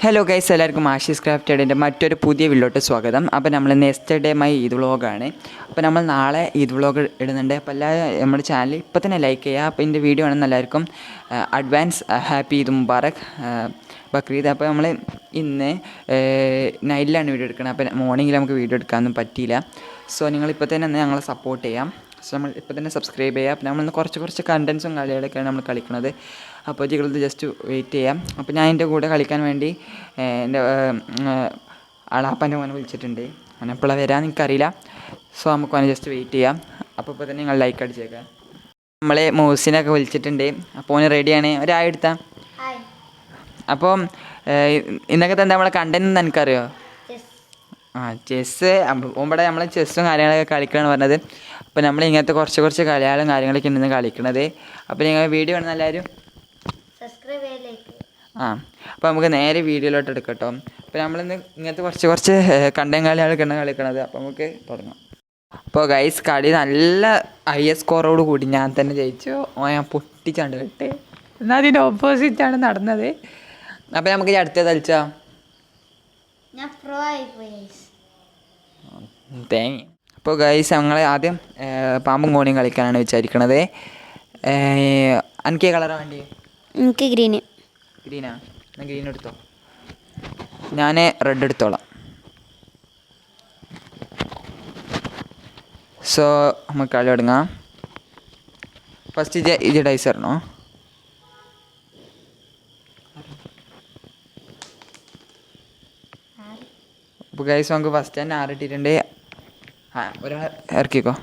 Hello guys, എല്ലാവർക്കും ആഷീസ് ക്രാഫ്റ്റഡിൻ്റെ മറ്റൊരു പുതിയ വീഡിയോട്ട് സ്വാഗതം. അപ്പോൾ നമ്മൾ നെക്സ്റ്റ് മൈ ഈദ് വ്ളോഗാണ്. അപ്പോൾ നമ്മൾ നാളെ ഈദ് വ്ളോഗ് ഇടുന്നുണ്ട്. അപ്പോൾ എല്ലാവരും നമ്മുടെ ചാനൽ ഇപ്പോൾ തന്നെ ലൈക്ക് ചെയ്യുക. അപ്പോൾ ഇതിൻ്റെ വീഡിയോ ആണെന്ന് എല്ലാവർക്കും അഡ്വാൻസ് ഹാപ്പി ഈദ് മുബാറക് ബക്രീദ്. അപ്പോൾ നമ്മൾ ഇന്ന് നൈറ്റിലാണ് വീഡിയോ എടുക്കുന്നത്. അപ്പോൾ മോർണിംഗിൽ നമുക്ക് വീഡിയോ എടുക്കാനൊന്നും പറ്റിയില്ല. സോ നിങ്ങളിപ്പോൾ തന്നെ ഞങ്ങളെ സപ്പോർട്ട് ചെയ്യാം. സോ നമ്മൾ ഇപ്പോൾ തന്നെ സബ്സ്ക്രൈബ് ചെയ്യാം. അപ്പോൾ നമ്മളിന്ന് കുറച്ച് കണ്ടൻസും കളികളൊക്കെയാണ് നമ്മൾ കളിക്കുന്നത്. അപ്പോൾ നിങ്ങളിത് ജസ്റ്റ് വെയിറ്റ് ചെയ്യാം. അപ്പോൾ ഞാൻ എൻ്റെ കൂടെ കളിക്കാൻ വേണ്ടി എൻ്റെ അളാപ്പൻ്റെ മോനെ വിളിച്ചിട്ടുണ്ട്. അവനെ എപ്പോഴാണ് വരാമെന്ന് എനിക്കറിയില്ല. സോ നമുക്ക് അവനെ ജസ്റ്റ് വെയിറ്റ് ചെയ്യാം. അപ്പോൾ ഇപ്പോൾ തന്നെ നിങ്ങൾ ലൈക്ക് അടിച്ചേക്കാം. നമ്മൾ മൂസിനൊക്കെ വിളിച്ചിട്ടുണ്ട്. അപ്പോൾ അവന് റെഡിയാണ്. ഒരായി എടുത്താൽ അപ്പോൾ ഇന്നൊക്കെ എന്താ നമ്മളെ കണ്ടന്റ് എനിക്കറിയോ? ചെസ്സ് ഇവിടെ നമ്മൾ ചെസ്സും കാര്യങ്ങളൊക്കെ കളിക്കുകയാണ് പറഞ്ഞത്. അപ്പോൾ നമ്മൾ ഇങ്ങനത്തെ കുറച്ച് കളികളും കാര്യങ്ങളൊക്കെ ഉണ്ടെന്ന് കളിക്കണത്. അപ്പോൾ നിങ്ങൾ വീഡിയോ കാണുന്ന എല്ലാവരും അപ്പോൾ നമുക്ക് നേരെ വീഡിയോയിലോട്ട് എടുക്കട്ടോ. അപ്പോൾ നമ്മളിന്ന് ഇങ്ങനത്തെ കുറച്ച് കണ്ടന്റ് കളികളൊക്കെയാണ് കളിക്കണത്. അപ്പോൾ നമുക്ക് തുടങ്ങാം. അപ്പോൾ ഗൈസ്, കളി നല്ല ഹയസ്റ്റ് സ്കോറോട് കൂടി ഞാൻ തന്നെ ജയിച്ചു. ഞാൻ പൊട്ടിച്ചാണ്ട് കേട്ട്. എന്നാൽ അതിൻ്റെ ഓപ്പോസിറ്റാണ് നടന്നത്. അപ്പോൾ നമുക്ക് അടുത്തത് കളിച്ചാ തേങ്ങ. അപ്പോൾ ഗൈസ്, ഞങ്ങൾ ആദ്യം പാമ്പും കോണിയും കളിക്കാനാണ് വിചാരിക്കണത്. എനിക്ക് കളറാണ് വേണ്ടി? എനിക്ക് ഗ്രീനാ? എന്നാൽ ഗ്രീൻ എടുത്തോ. ഞാൻ റെഡ് എടുത്തോളാം. സോ നമുക്ക് കളി തുടങ്ങാം. ഫസ്റ്റ് ഇജ് ഡൈസ് തരണോ? അപ്പോൾ ഗൈസ്, നമുക്ക് ഫസ്റ്റ് തന്നെ 6 ഇട്ടിട്ടുണ്ട്. ഒരാൾ ഇറക്കിക്കോ.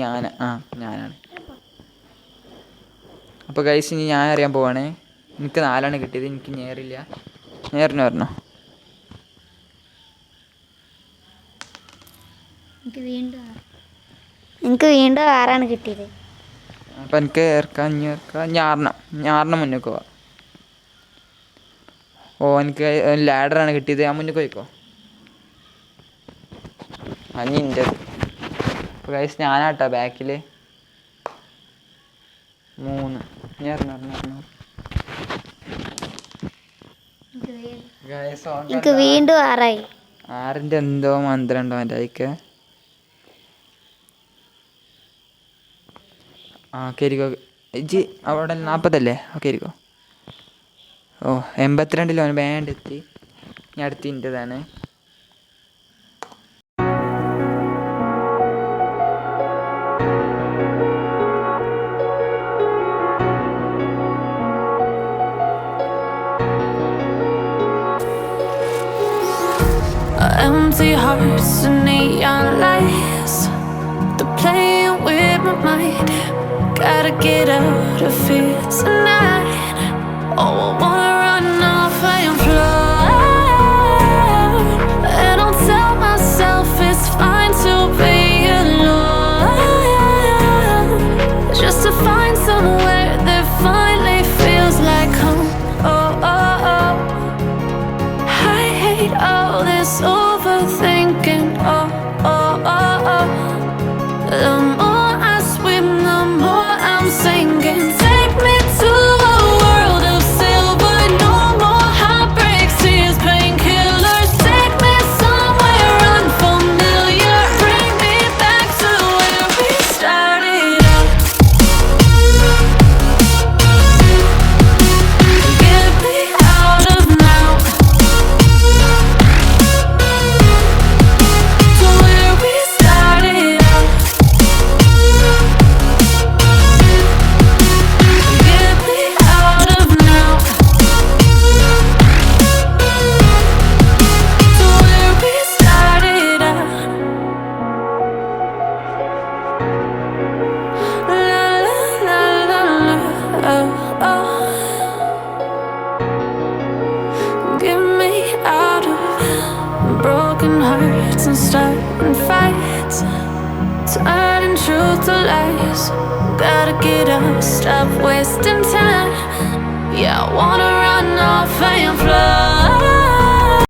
ഞാനാണ്. അപ്പോൾ ഗൈസ്, ഇനി ഞാൻ അറിയാൻ പോവാണ്. എനിക്ക് 4 കിട്ടിയത്. എനിക്ക് നേരില്ല. നേരിന് വരണോ? എനിക്ക് വീണ്ടും 6 കിട്ടിയത്. അപ്പം എനിക്ക് ഞാറിന് മുന്നേക്ക് പോവാം. എനിക്ക് ലാഡറാണ് കിട്ടിയത്. ഞാൻ മുന്നേക്ക് പോയിക്കോ. ഇനി എൻ്റെ അപ്പോൾ ഗൈസ്, ഞാനാട്ടോ ബാക്കിൽ 3. എനിക്ക് വീണ്ടും 6 6ൻ്റെ എന്തോ മന്ത്രമുണ്ടോ എൻ്റെ അതിക്ക്. കയറിക്കോ ഇജി. അവിടെ 40 ഓക്കെ ഇരിക്കോ. 82 അവന് ബാൻഡ് എത്തി. ഞാൻ അടുത്ത് ഇൻ്റെതാണ്. Empty hearts and neon lights, they're playing with my mind. Gotta get out of here tonight. Oh, I wanna run off and fly. And I'll tell myself it's fine to be alone, just to find somewhere that finally feels like home. Oh, oh, oh, I hate all this overthinking. Oh, oh, oh, oh, the more I swim, the more I'm sinking. Take me to a world of silver, no more heartbreaks, tears, painkillers. Take me somewhere unfamiliar, bring me back to where we started out. Get me out of now, to where we started out. Get me out of now, to where we started out. La la la la la, oh oh. Get me out of broken hearts and starting fights, turning truth to lies. Gotta get up, stop wasting time. Yeah, I wanna run off and fly.